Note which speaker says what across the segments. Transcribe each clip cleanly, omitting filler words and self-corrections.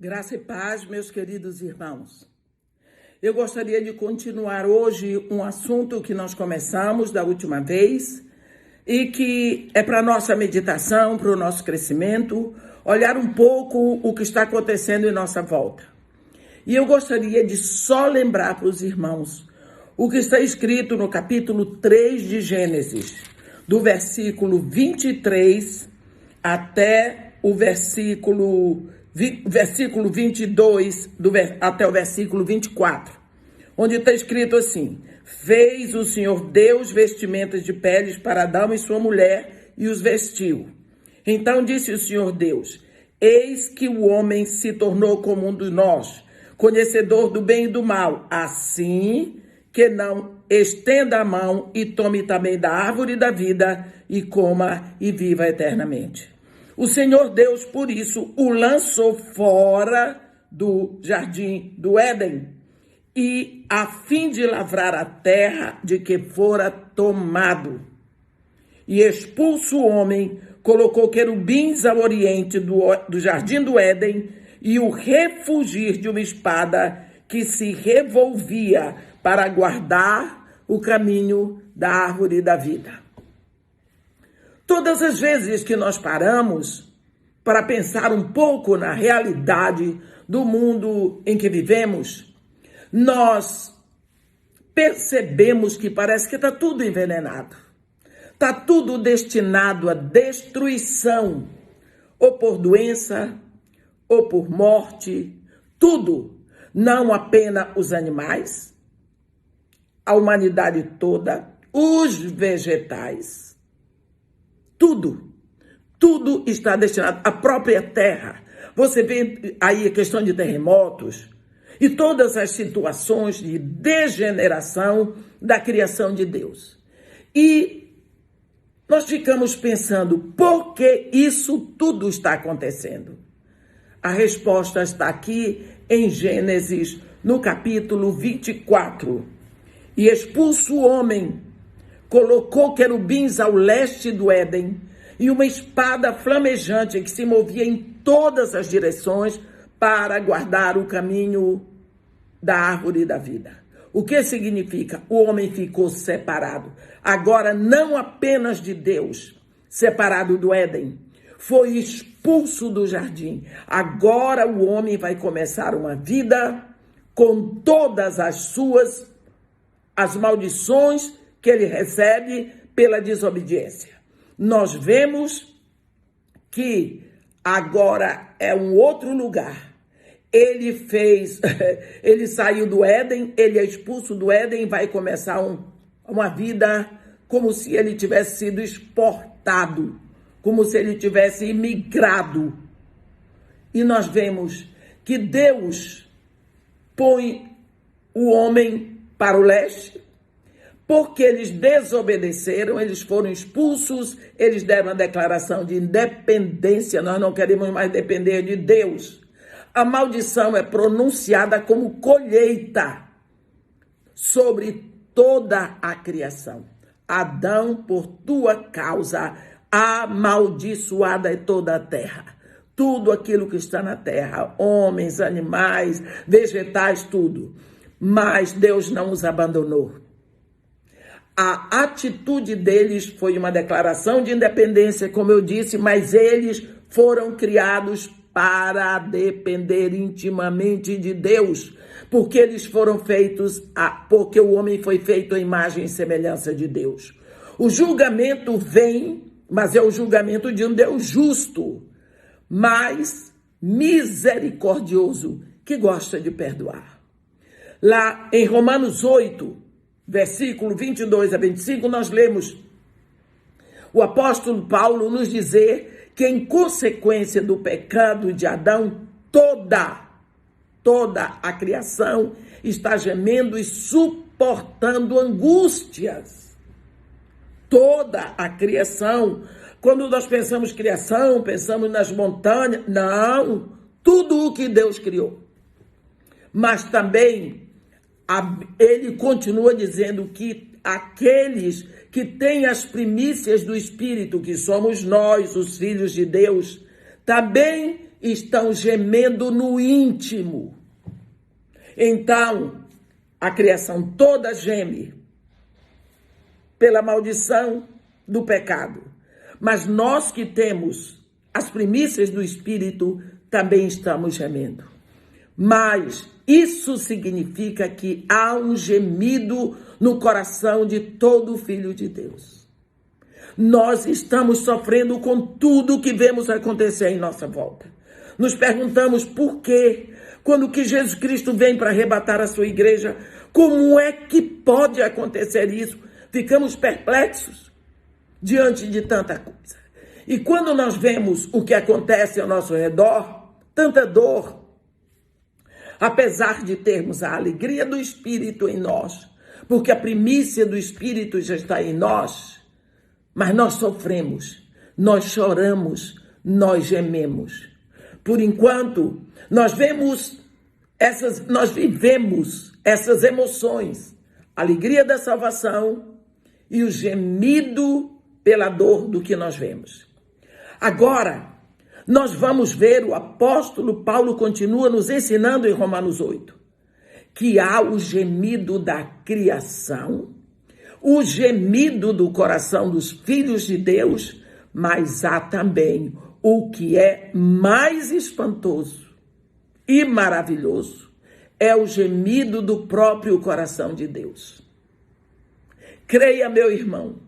Speaker 1: Graça e paz, meus queridos irmãos. Eu gostaria de continuar hoje um assunto que nós começamos da última vez e que é para a nossa meditação, para o nosso crescimento, olhar um pouco o que está acontecendo em nossa volta. E eu gostaria de só lembrar para os irmãos o que está escrito no capítulo 3 de Gênesis, do versículo 23 até o versículo 22, até o versículo 24, onde está escrito assim: fez o Senhor Deus vestimentas de peles para Adão e sua mulher e os vestiu. Então disse o Senhor Deus: eis que o homem se tornou como um de nós, conhecedor do bem e do mal, assim que não estenda a mão e tome também da árvore da vida e coma e viva eternamente. O Senhor Deus, por isso, o lançou fora do jardim do Éden, e a fim de lavrar a terra de que fora tomado. E expulso o homem, colocou querubins ao oriente do jardim do Éden, e o refugir de uma espada que se revolvia para guardar o caminho da árvore da vida. Todas as vezes que nós paramos para pensar um pouco na realidade do mundo em que vivemos, nós percebemos que parece que está tudo envenenado. Está tudo destinado à destruição, ou por doença, ou por morte, tudo. Não apenas os animais, a humanidade toda, os vegetais, tudo está destinado à própria terra. Você vê aí a questão de terremotos e todas as situações de degeneração da criação de Deus. E nós ficamos pensando, por que isso tudo está acontecendo? A resposta está aqui em Gênesis, no capítulo 24. E expulso o homem, colocou querubins ao leste do Éden e uma espada flamejante que se movia em todas as direções para guardar o caminho da árvore da vida. O que significa? O homem ficou separado. Agora, não apenas de Deus, separado do Éden, foi expulso do jardim. Agora o homem vai começar uma vida com todas as maldições que ele recebe pela desobediência. Nós vemos que agora é um outro lugar. Ele saiu do Éden, ele é expulso do Éden e vai começar uma vida como se ele tivesse sido exportado, como se ele tivesse imigrado. E nós vemos que Deus põe o homem para o leste, porque eles desobedeceram, eles foram expulsos, eles deram a declaração de independência, nós não queremos mais depender de Deus. A maldição é pronunciada como colheita sobre toda a criação. Adão, por tua causa, amaldiçoada é toda a terra. Tudo aquilo que está na terra, homens, animais, vegetais, tudo. Mas Deus não os abandonou. A atitude deles foi uma declaração de independência, como eu disse, mas eles foram criados para depender intimamente de Deus, porque eles foram feitos, porque o homem foi feito à imagem e semelhança de Deus. O julgamento vem, mas é o julgamento de um Deus justo, mas misericordioso, que gosta de perdoar. Lá em Romanos 8, versículo 22 a 25, nós lemos o apóstolo Paulo nos dizer que em consequência do pecado de Adão, toda a criação está gemendo e suportando angústias. Toda a criação. Quando nós pensamos criação, pensamos nas montanhas. Não, tudo o que Deus criou. Mas também ele continua dizendo que aqueles que têm as primícias do Espírito, que somos nós, os filhos de Deus, também estão gemendo no íntimo. Então, a criação toda geme pela maldição do pecado. Mas nós que temos as primícias do Espírito também estamos gemendo. Mas isso significa que há um gemido no coração de todo filho de Deus. Nós estamos sofrendo com tudo que vemos acontecer em nossa volta. Nos perguntamos por quê? Quando que Jesus Cristo vem para arrebatar a sua igreja, como é que pode acontecer isso? Ficamos perplexos diante de tanta coisa. E quando nós vemos o que acontece ao nosso redor, tanta dor, apesar de termos a alegria do Espírito em nós, porque a primícia do Espírito já está em nós, mas nós sofremos, nós choramos, nós gememos. Por enquanto, nós vivemos essas emoções, a alegria da salvação e o gemido pela dor do que nós vemos. Agora, nós vamos ver, o apóstolo Paulo continua nos ensinando em Romanos 8, que há o gemido da criação, o gemido do coração dos filhos de Deus, mas há também o que é mais espantoso e maravilhoso, é o gemido do próprio coração de Deus. Creia, meu irmão,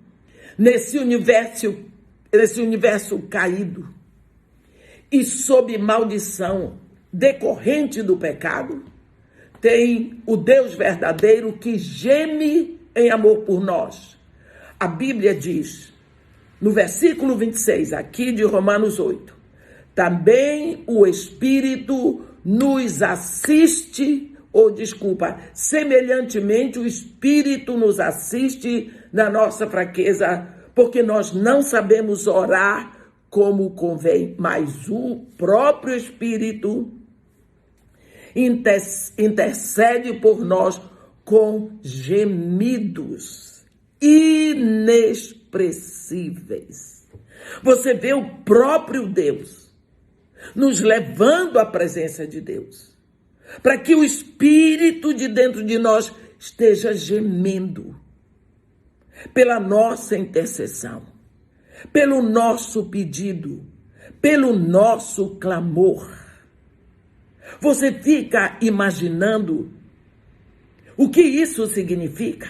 Speaker 1: nesse universo caído e sob maldição decorrente do pecado, tem o Deus verdadeiro que geme em amor por nós. A Bíblia diz, no versículo 26, aqui de Romanos 8, também o Espírito nos assiste, semelhantemente o Espírito nos assiste na nossa fraqueza, porque nós não sabemos orar como convém, mas o próprio Espírito intercede por nós com gemidos inexpressíveis. Você vê o próprio Deus nos levando à presença de Deus, para que o Espírito de dentro de nós esteja gemendo pela nossa intercessão, pelo nosso pedido, pelo nosso clamor. Você fica imaginando o que isso significa?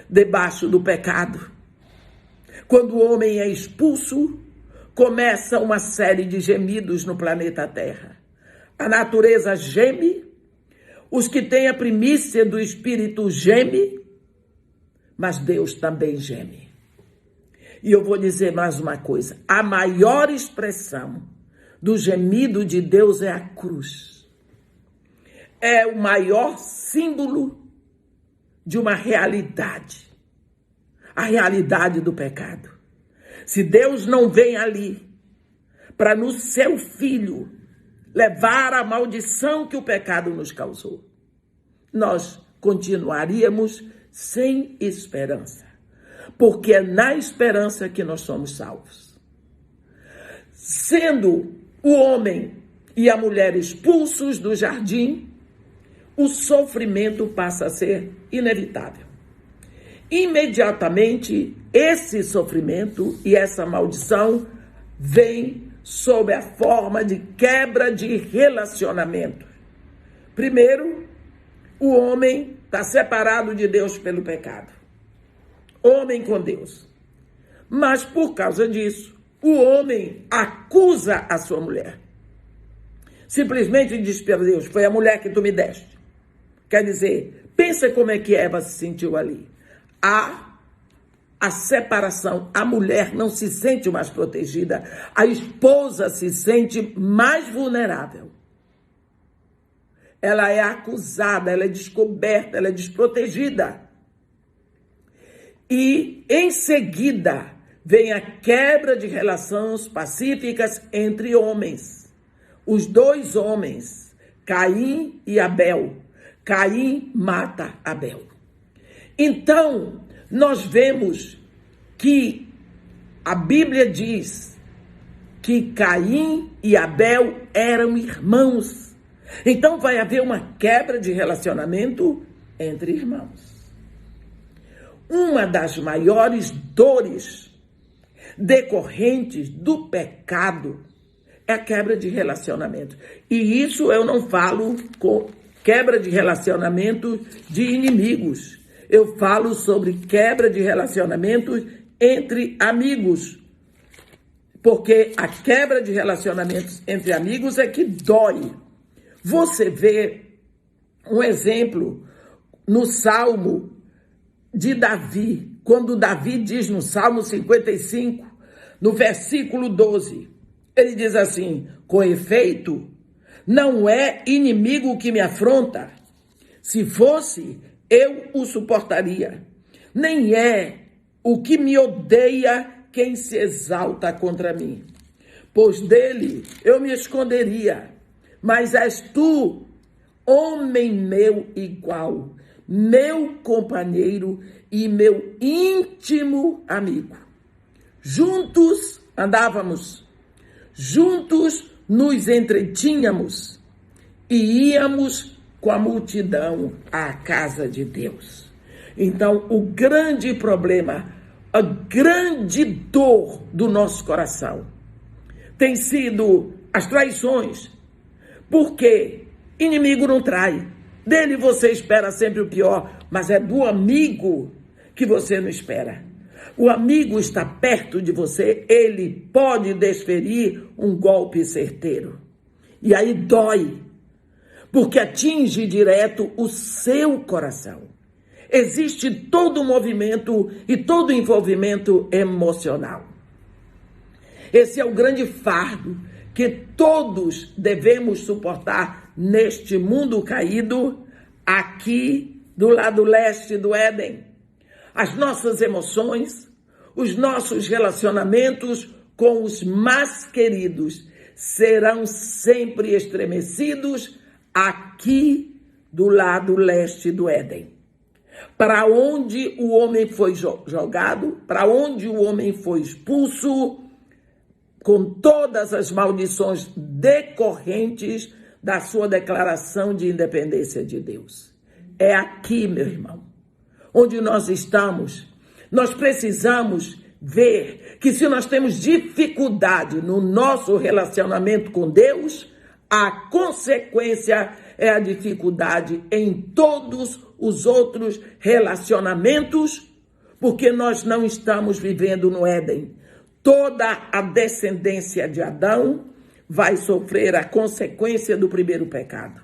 Speaker 1: Debaixo do pecado, quando o homem é expulso, começa uma série de gemidos no planeta Terra. A natureza geme, os que têm a primícia do Espírito geme, mas Deus também geme. E eu vou dizer mais uma coisa, a maior expressão do gemido de Deus é a cruz. É o maior símbolo de uma realidade, a realidade do pecado. Se Deus não vem ali para no seu Filho levar a maldição que o pecado nos causou, nós continuaríamos sem esperança, porque é na esperança que nós somos salvos. Sendo o homem e a mulher expulsos do jardim, o sofrimento passa a ser inevitável. Imediatamente, esse sofrimento e essa maldição vem sob a forma de quebra de relacionamento. Primeiro, o homem está separado de Deus pelo pecado. Homem com Deus. Mas por causa disso, o homem acusa a sua mulher. Simplesmente diz para Deus, foi a mulher que tu me deste. Quer dizer, pensa como é que Eva se sentiu ali. A separação, a mulher não se sente mais protegida, a esposa se sente mais vulnerável. Ela é acusada, ela é descoberta, ela é desprotegida. E, em seguida, vem a quebra de relações pacíficas entre homens. Os dois homens, Caim e Abel. Caim mata Abel. Então, nós vemos que a Bíblia diz que Caim e Abel eram irmãos. Então vai haver uma quebra de relacionamento entre irmãos. Uma das maiores dores decorrentes do pecado é a quebra de relacionamento. E isso eu não falo com quebra de relacionamento de inimigos. Eu falo sobre quebra de relacionamentos entre amigos. Porque a quebra de relacionamentos entre amigos é que dói. Você vê um exemplo no Salmo de Davi, quando Davi diz no Salmo 55, no versículo 12, ele diz assim: com efeito, não é inimigo que me afronta, se fosse, eu o suportaria. Nem é o que me odeia quem se exalta contra mim. Pois dele eu me esconderia, mas és tu, homem meu igual, meu companheiro e meu íntimo amigo. Juntos andávamos, juntos nos entretínhamos e íamos com a multidão à casa de Deus. Então, o grande problema, a grande dor do nosso coração tem sido as traições, porque inimigo não trai. Dele você espera sempre o pior, mas é do amigo que você não espera. O amigo está perto de você, ele pode desferir um golpe certeiro. E aí dói, porque atinge direto o seu coração. Existe todo o movimento e todo o envolvimento emocional. Esse é o grande fardo que todos devemos suportar neste mundo caído, aqui do lado leste do Éden. As nossas emoções, os nossos relacionamentos com os mais queridos serão sempre estremecidos aqui do lado leste do Éden. Para onde o homem foi jogado, para onde o homem foi expulso, com todas as maldições decorrentes da sua declaração de independência de Deus. É aqui, meu irmão, onde nós estamos. Nós precisamos ver que se nós temos dificuldade no nosso relacionamento com Deus, a consequência é a dificuldade em todos os outros relacionamentos, porque nós não estamos vivendo no Éden. Toda a descendência de Adão vai sofrer a consequência do primeiro pecado.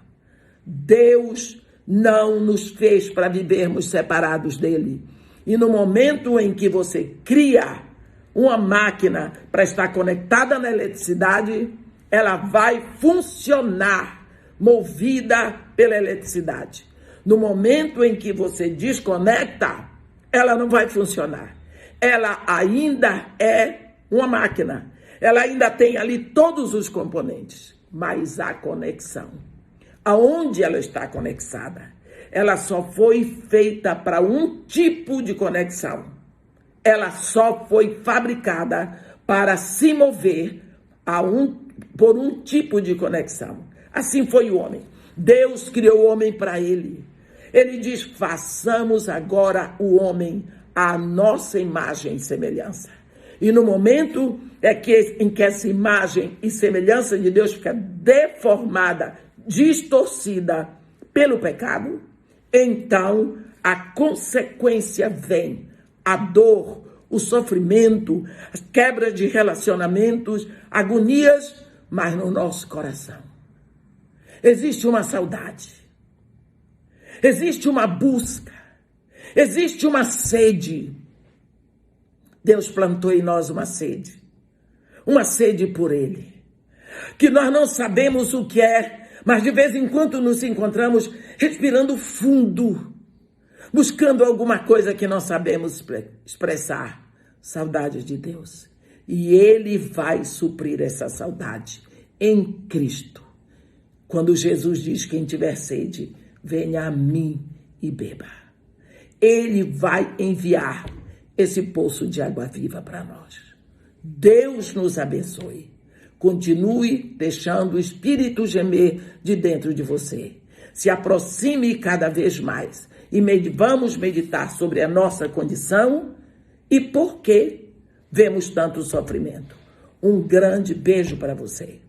Speaker 1: Deus não nos fez para vivermos separados dele. E no momento em que você cria uma máquina para estar conectada na eletricidade, ela vai funcionar movida pela eletricidade. No momento em que você desconecta, ela não vai funcionar. Ela ainda é uma máquina. Ela ainda tem ali todos os componentes, mas a conexão, aonde ela está conectada, ela só foi feita para um tipo de conexão. Ela só foi fabricada para se mover por um tipo de conexão. Assim foi o homem. Deus criou o homem para ele. Ele diz: façamos agora o homem à nossa imagem e semelhança. E no momento em que essa imagem e semelhança de Deus fica deformada, distorcida pelo pecado, então a consequência vem, a dor, o sofrimento, as quebras de relacionamentos, agonias, mas no nosso coração existe uma saudade, existe uma busca, existe uma sede. Deus plantou em nós uma sede por Ele, que nós não sabemos o que é, mas de vez em quando nos encontramos respirando fundo, buscando alguma coisa que não sabemos expressar. Saudade de Deus. E Ele vai suprir essa saudade em Cristo. Quando Jesus diz: quem tiver sede, venha a mim e beba. Ele vai enviar esse poço de água viva para nós. Deus nos abençoe. Continue deixando o Espírito gemer de dentro de você. Se aproxime cada vez mais e vamos meditar sobre a nossa condição e por que vemos tanto sofrimento. Um grande beijo para você.